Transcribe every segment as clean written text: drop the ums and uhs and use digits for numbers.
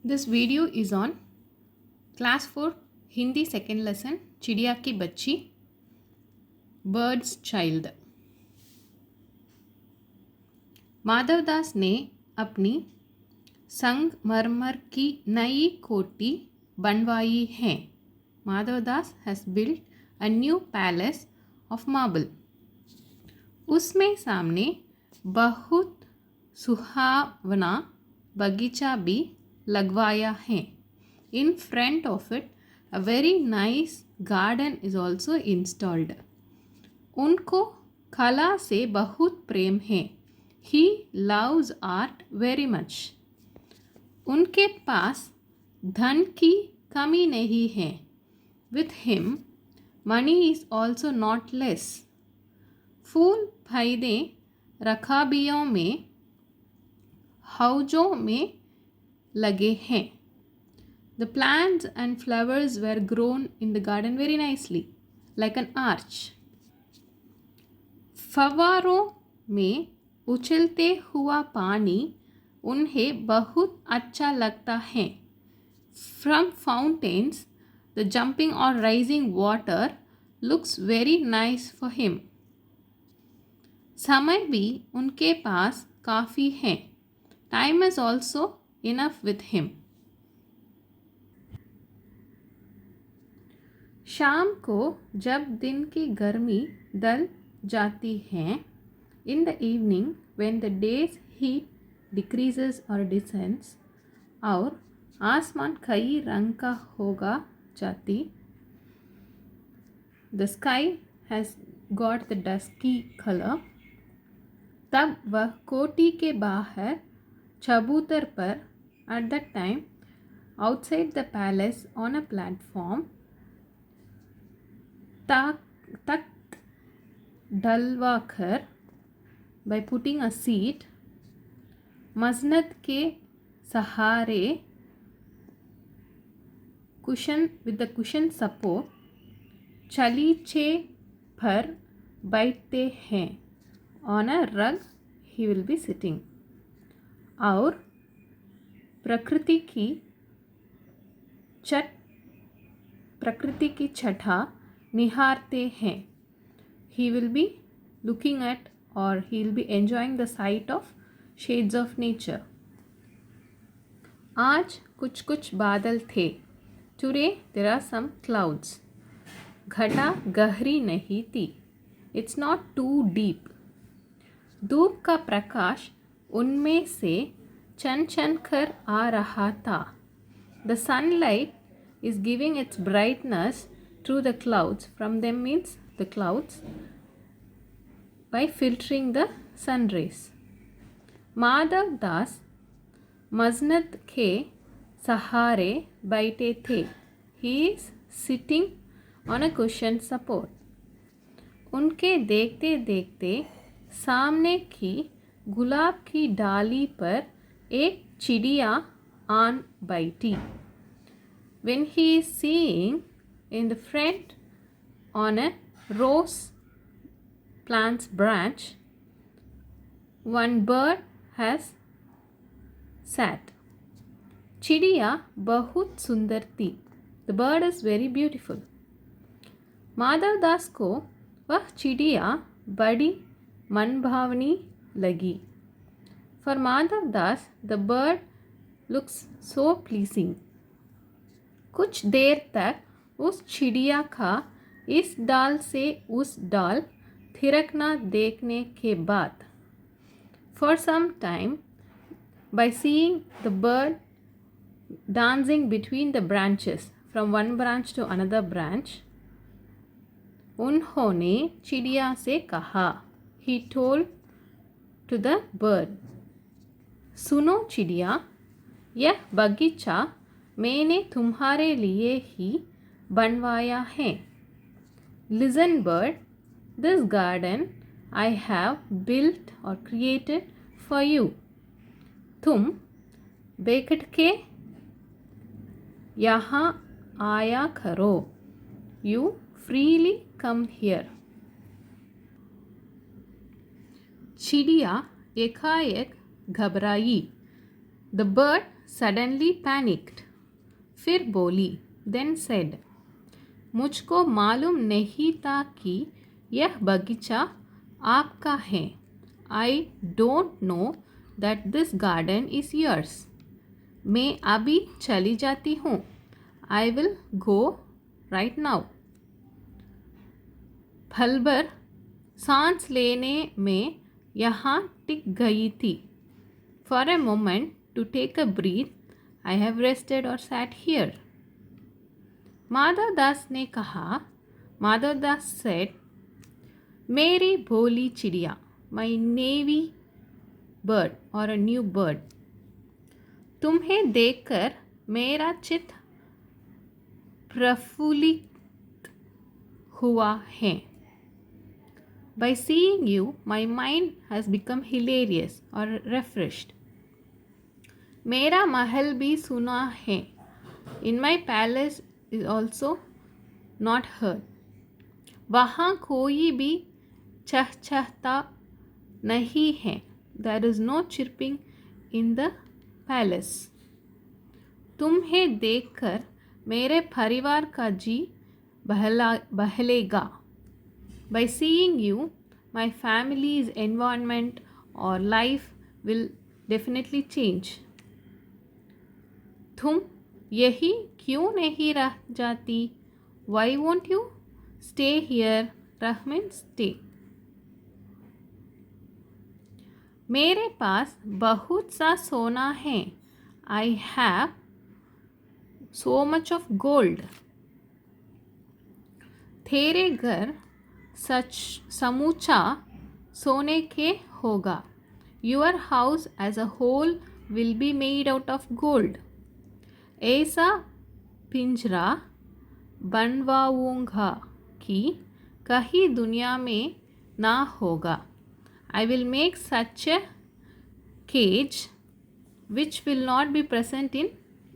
This video is on Class 4 Hindi second lesson चिड़िया की बच्ची बर्ड्स चाइल्ड। माधवदास ने अपनी संगमरमर की नई कोठी बनवाई है। Madhavdas has built a new palace of marble. उसमें सामने बहुत सुहावना बगीचा भी लगवाया है। In front of it, a very nice garden is also installed. उनको कला से बहुत प्रेम है। He loves art very much. उनके पास धन की कमी नहीं है। With him, money is also not less. फूल फायदे रकाबियों में हौजों में लगे हैं। The plants and flowers were grown in the garden very nicely, like an arch. फव्वारों में उछलते हुआ पानी उन्हें बहुत अच्छा लगता है। From fountains, the jumping or rising water looks very nice for him. समय भी उनके पास काफ़ी है। Time is also enough with him. शाम को जब दिन की गर्मी दल जाती है, in the evening when the day's heat decreases or descends, और आसमान कई रंग का होगा जाती, the sky has got the dusky color, तब वह कोठी के बाहर चबूतर पर at that time outside the palace on a platform Takht डलवाकर by putting a seat, मसनद के सहारे cushion with the cushion support, चलीचे पर बैठते हैं, on a rug he will be sitting, और प्रकृति की छटा निहारते हैं. He will be looking at or he will be enjoying the sight of shades of nature. आज कुछ कुछ बादल थे. Today there are some clouds. घटा गहरी नहीं थी. It's not too deep. धूप का प्रकाश उनमें से चन चन कर आ रहा था. The sunlight is giving its brightness through the clouds. From them means the clouds by filtering the sun rays. Madhav Das मसनद के सहारे बैठे थे. He is sitting on a cushion support. उनके देखते देखते सामने की गुलाब की डाली पर एक चिड़िया आन बैठी. When he is seeing in the front on a rose plant's branch, one bird has sat. चिड़िया बहुत सुंदर थी. The bird is very beautiful. Madhav Das को वह चिड़िया बड़ी मनभावनी लगी. For Madhav Das, the bird looks so pleasing. कुछ देर तक उस चिड़िया का इस डाल से उस डाल थिरकना देखने के बाद, for some time, by seeing the bird dancing between the branches from one branch to another branch, उन्होंने चिड़िया से कहा, he told to the bird, सुनो चिड़िया, यह बगीचा मैंने तुम्हारे लिए ही बनवाया है. Listen bird, this garden I have built or created for you. तुम बैठ के यहाँ आया करो. You freely come here. चिड़िया एकाएक घबराई. The bird suddenly panicked. फिर बोली, then said, मुझको मालूम नहीं था कि यह बगीचा आपका है. I don't know that this garden is yours. मैं अभी चली जाती हूँ. I will go right now. पल भर सांस लेने में यहाँ टिक गई थी. For a moment to take a breath, I have rested or sat here. Madhav Das ने कहा. माधव दास said, मेरी भोली चिड़िया, my navy bird or a new bird, तुम्हें देखकर मेरा चित्त प्रफुल्लित हुआ है. By seeing you, my mind has become hilarious or refreshed. मेरा महल भी सुना है. In my palace is also not heard. वहाँ कोई भी चहचहता नहीं है. There is no chirping in the palace. तुम्हें देखकर मेरे परिवार का जी बहलेगा. By seeing you, my family's environment or life will definitely change. तुम यही क्यों नहीं रह जाती? Why won't you stay here? रह means stay. मेरे पास बहुत सा सोना है. I have so much of gold. तेरे घर समूचा सोने के होगा. Your house as a whole will be made out of gold. ऐसा पिंजरा बनवाऊंगा कि कहीं दुनिया में ना होगा. I will make such a cage which will not be present in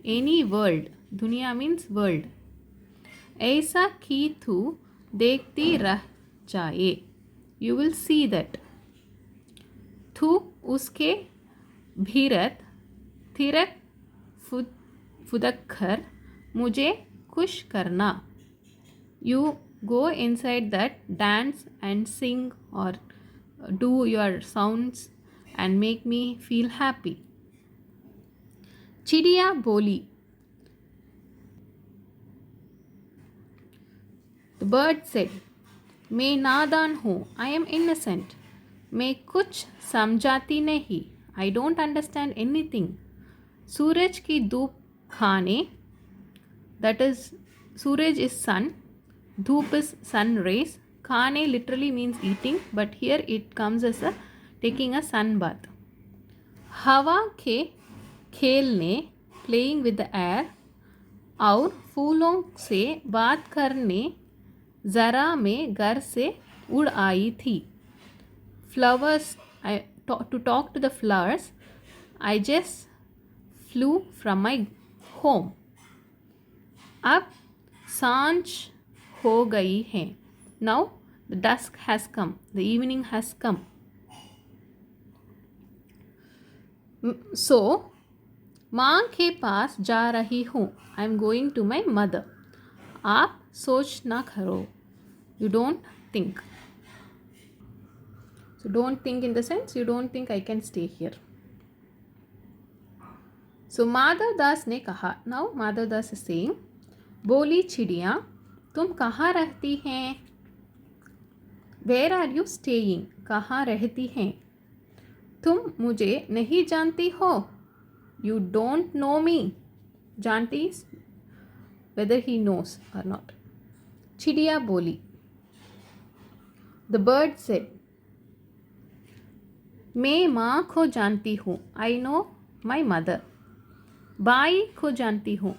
any world. दुनिया means world. ऐसा कि तू देखती रह जाए. You will see that. तू उसके भीतर थिरक फुदक कर मुझे खुश करना. You go inside that, dance and sing or do your sounds and make me feel happy. चिड़िया बोली. The bird said, मैं नादान हूँ. I am innocent. मैं कुछ समझाती नहीं. I don't understand anything. सूरज की धूप खाने, that is, Suraj is sun, धूप is sun rays. खाने literally means eating, but here it comes as a taking a sun bath. हवा के खेलने, playing with the air, और फूलों से बात करने ज़रा मैं घर से उड़ आई थी. Flowers, to talk to the flowers, I just flew from my home. अब सांझ हो गई है. Now the dusk has come, the evening has come. So माँ के पास जा रही हूँ. I am going to my mother. आप सोच ना करो. You don't think. So don't think in the sense you don't think I can stay here. So Madhav Das ने कहा. Now Madhav Das is saying, बोली चिड़िया, तुम कहाँ रहती हैं? Where are you staying? कहाँ रहती हैं? तुम मुझे नहीं जानती हो. You don't know me. जानती whether he knows or not. चिड़िया बोली. The bird said, मैं माँ को जानती हूँ. I know my mother. By को जानती हूँ.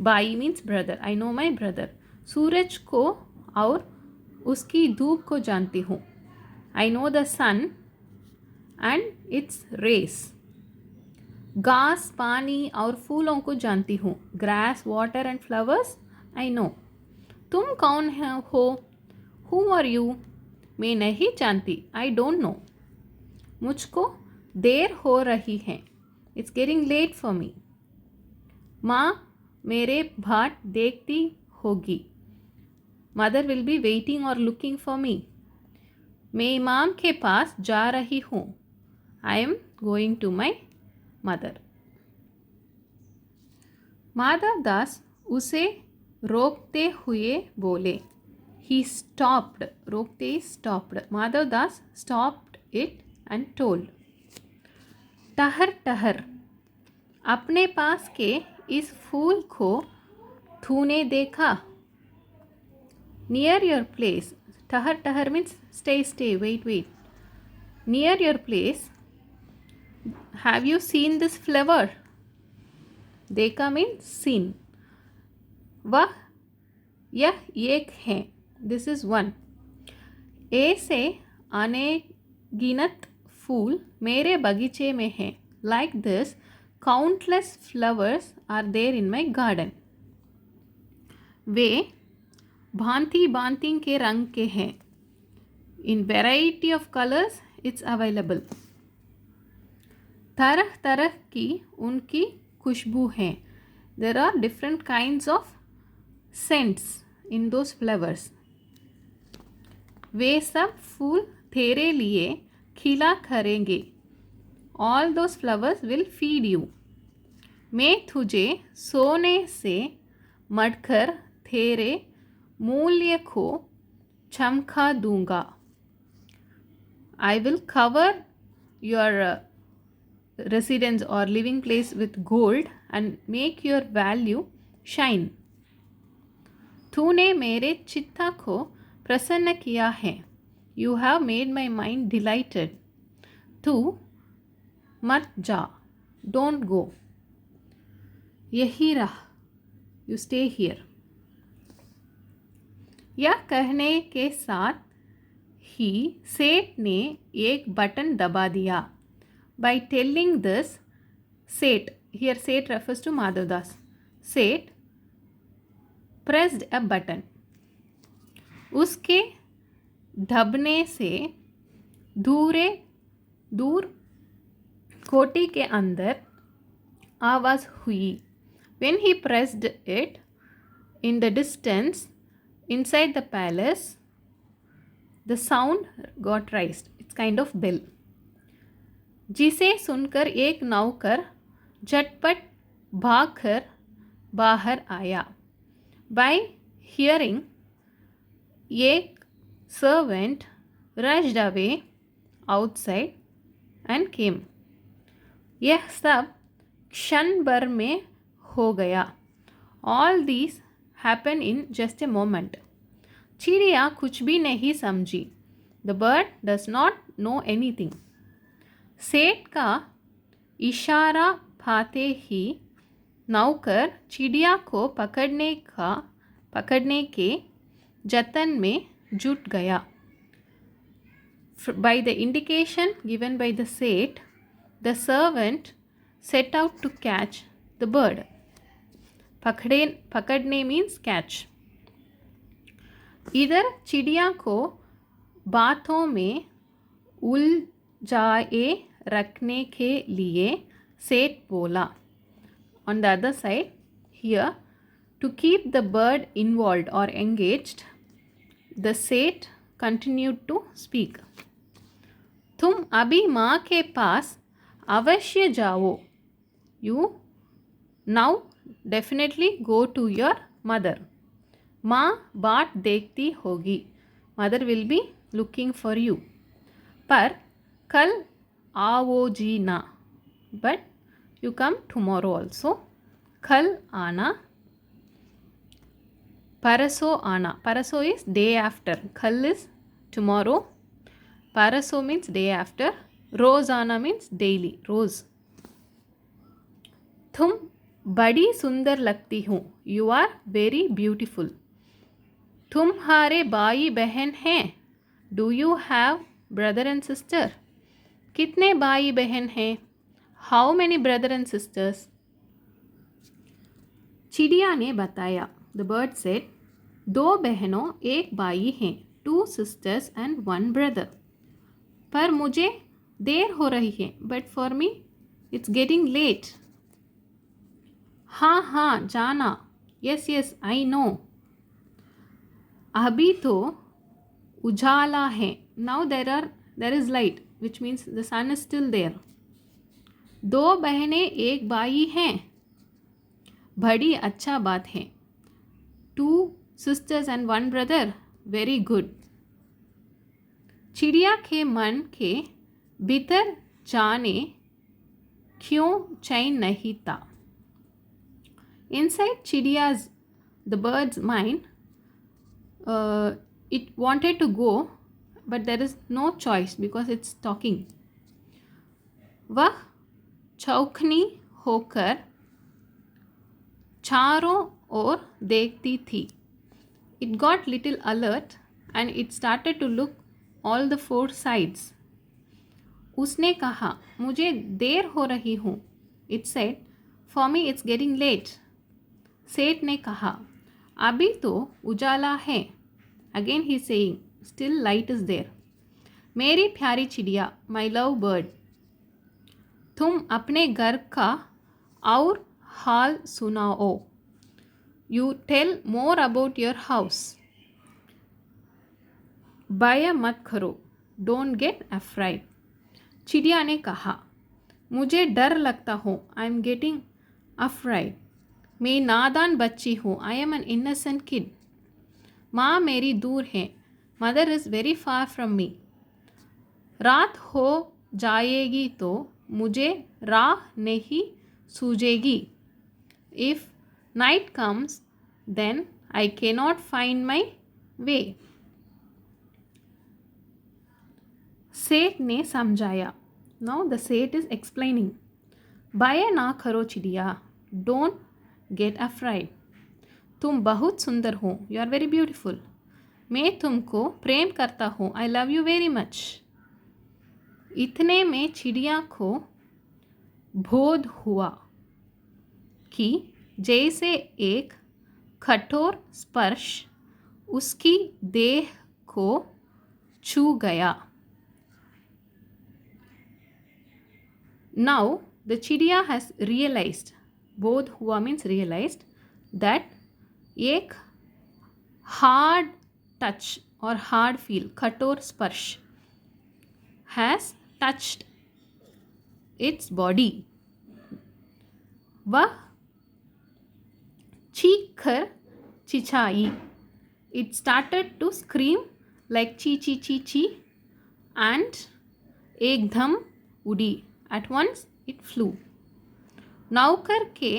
By means brother. I know my brother. सूरज को और उसकी धूप को जानती हूँ. I know the sun and its rays. घास, पानी और फूलों को जानती हूँ. Grass, water and flowers, I know. तुम कौन हो? Who are you? मैं नहीं जानती. I don't know. मुझको देर हो रही है. It's getting late for me. माँ मेरे बाट देखती होगी. Mother will be waiting or looking for me. मैं इमाम के पास जा रही हूँ. I am going to my mother. Madhav Das उसे रोकते हुए बोले. He stopped. रोकते stopped. Madhav Das stopped it and told. टहर टहर, अपने पास के इस फूल को तूने देखा. Near your place. टहर टहर means stay, wait. Near your place, have you seen this flower? देखा means seen. यह एक है. This is one. ऐसे अनगिनत फूल मेरे बगीचे में हैं. Like this, countless flowers are there in my garden. वे भांति भांति के रंग के हैं. In variety of colors, it's available. तरह तरह की उनकी खुशबू हैं. There are different kinds of scents in those flowers. वे सब फूल तेरे लिए खिला करेंगे. All those flowers will feed you. मैं तुझे सोने से मढ़कर तेरे मूल्य को चमका दूंगा. I will cover your residence or living place with gold and make your value shine. तूने मेरे चित्ता को प्रसन्न किया है. You have made my mind delighted. तू मत जा. Don't go. यही रह. You stay here. यह कहने के साथ ही सेठ ने एक बटन दबा दिया. By telling this, Seth, here Seth refers to Madhav Das. Seth pressed a button. उसके दबने से दूर कोठी के अंदर आवाज़ हुई. When he pressed it, in the distance, inside the palace, the sound got raised. It's kind of bell. जिसे सुनकर एक नौकर झटपट भागकर बाहर आया. By hearing, एक servant rushed away outside and came. यह सब क्षण भर में हो गया. All these happened in just a moment. चिड़िया कुछ भी नहीं समझी. The bird does not know anything. सेठ का इशारा पाते ही नौकर चिड़िया को पकड़ने के जतन में जुट गया. By the indication given by the Seth, the servant set out to catch the bird. पकड़ने means catch. इधर चिड़िया को बातों में उलझाए रखने के लिए सेठ बोला. On the other side, here, to keep the bird involved or engaged, the Seth continued to speak. तुम अभी माँ के पास अवश्य जाओ. You now definitely go to your mother. माँ बाट देखती होगी. Mother will be looking for you. पर कल आओगी ना. But you come tomorrow also. कल आना. परसों आना. परसों is day after. कल is tomorrow. परसों means day after. रोज आना means daily. रोज. तुम बड़ी सुंदर लगती हो. You are very beautiful. तुम्हारे भाई बहन हैं. Do you have brother and sister? कितने भाई बहन हैं? How many brother and sisters? चिड़िया ने बताया. The bird said, 2 बहनों 1 भाई हैं. 2 sisters and 1 brother. पर मुझे देर हो रही है. But for me It's getting late. हाँ हाँ जाना. Yes yes I know. अभी तो उजाला है. Now there is light, which means the sun is still there. दो बहनें एक भाई हैं. बड़ी अच्छा बात है. 2 sisters and 1 brother. Very good. चिड़िया के मन के भीतर जाने क्यों चैन नहीं था. Inside चिड़िया's, the bird's mind, it wanted to go, but there is no choice because it's talking. वह चौकनी होकर चारों ओर देखती थी. It got little alert and it started to look all the 4 sides. उसने कहा मुझे देर हो रही हूँ. It said, for me it's getting late. सेठ ने कहा अभी तो उजाला है. Again he is saying, still light is there. मेरी प्यारी चिड़िया, my love bird, तुम अपने घर का और हाल सुनाओ. You tell more about your house. भय मत करो. Don't get afraid. चिड़िया ने कहा मुझे डर लगता हो. I am getting afraid. मैं नादान बच्ची हूँ. I am an innocent kid. माँ मेरी दूर है. Mother is very far from me. रात हो जाएगी तो मुझे राह नहीं सूझेगी. If night comes, then I cannot find my way. सेठ ने समझाया. Now the सेठ is explaining. भय ना करो चिड़िया. Don't get afraid. तुम बहुत सुंदर हो. You are very beautiful. मैं तुमको प्रेम करता हूँ. I love you very much. इतने में चिड़िया को बोध हुआ कि जैसे एक कठोर स्पर्श उसकी देह को छू गया. Now the चिड़िया has realized, बोध हुआ means realized, that एक hard touch or hard feel, कठोर स्पर्श, has touched its body. वह चीख कर चिचाई. It started to scream like ची ची ची ची and एकदम उड़ी. At once it flew. नौकर के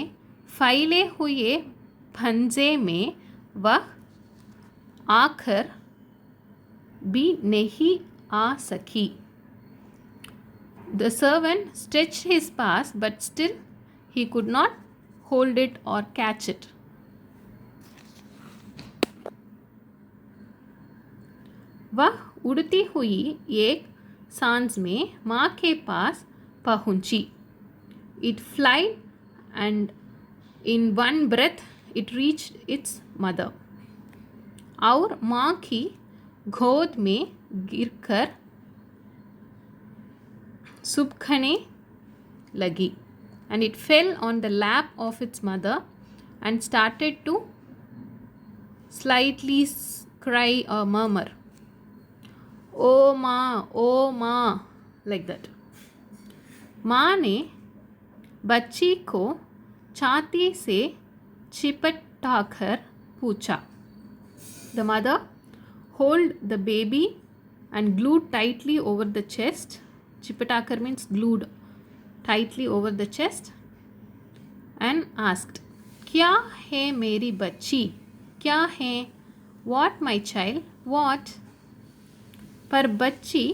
फैले हुए पंजे में वह आकर भी नहीं आ सकी. The servant stretched his paws, but still he could not hold it or catch it. वह उड़ती हुई एक सांस में माँ के पास पहुंची. It flew and in one breath it reached its mother. और माँ की गोद में गिरकर सूबखने लगी. And it fell on the lap of its mother and started to slightly cry or murmur. Oh ma, like that. माँ ने बच्ची को छाती से चिपटाकर पूछा. The mother held the baby and glued tightly over the chest. Chipatakar means glued tightly over the chest and asked, क्या है मेरी बच्ची? क्या है? What my child? What? पर बच्ची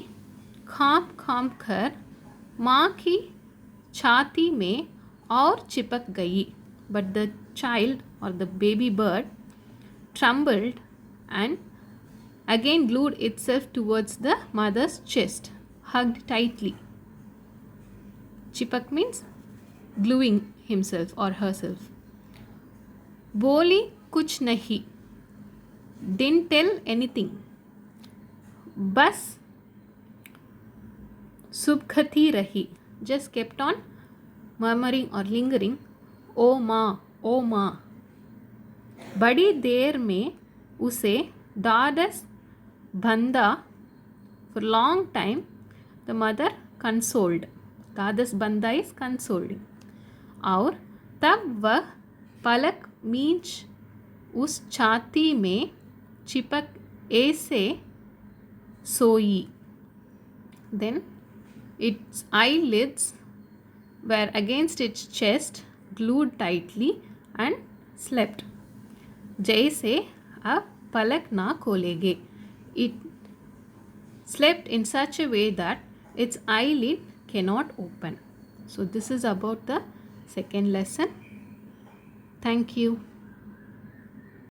कांप कर माँ की छाती में और चिपक गई. But the child or the baby bird trembled and again glued itself towards the mother's chest, hugged tightly. Chipak means gluing himself or herself. बोली कुछ नहीं. Didn't tell anything. बस सुबखती रही. Just kept on murmuring or lingering, "O माँ, ओ माँ." बड़ी देर में उसे ढाढ़स बंधा. For long time, the mother consoled. ढाढ़स बंधा is consoling. और तब वह पलक मींच उस छाती में चिपक ऐसे सोई. Then its eyelids were against its chest, glued tightly, and slept. जैसे अब पलक ना खोलेगे. It slept in such a way that its eyelid cannot open. So this is about the second lesson. Thank you.